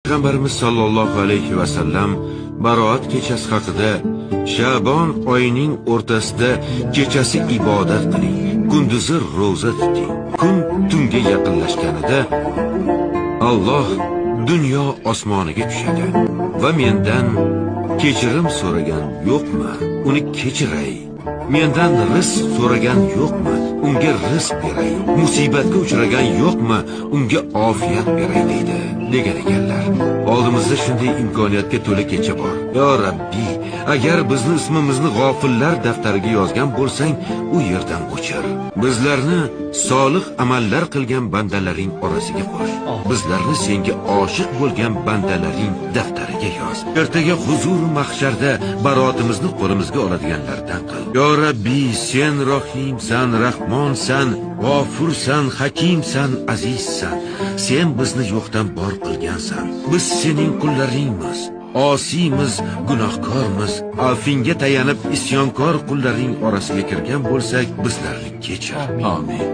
Payg'ambarimiz sollallohu alayhi va sallam Baroat kechasi haqida Sha'bon oyining o'rtasida kechasi ibodat qiling, kunduzi ro'za tuting. Kun tunga yaqinlashganida Alloh dunyo osmoniga tushadi va mendan kechirim so'ragan yo'qmi? Uni kechiray. Mendan rizq so'ragan yo'qmi? Unga rizq beray. Musibatga uchragan yo'qmi? Unga ofiyat beray deydi degan ekanlar. Oldimizda shunday imkoniyatga to'la kecha bor. Yo Rabbiy, agar bizni ismimizni g'ofillar daftariga yozgan bo'lsang, u yerdan o'chir. Bizlarni solih amallar qilgan bandalaring orasiga qo'sh. Bizlarni senga oshiq bo'lgan bandalaring daftariga yoz. Ertaga huzur mahsharda barotimizni qo'limizga oladiganlardan qil. Yo Rabbiy, sen Rohimsan, Rahmonsan, G'ofursan, Hakimsan, Azizsan. Sen bizni yo'qdan bor qilgansan. Biz sening qullaringmiz. Osiymiz, gunohkormiz. Afvinga tayanib isyonkor qullaring orasiga kirgan bo'lsak, bizlarni kechir. Amin.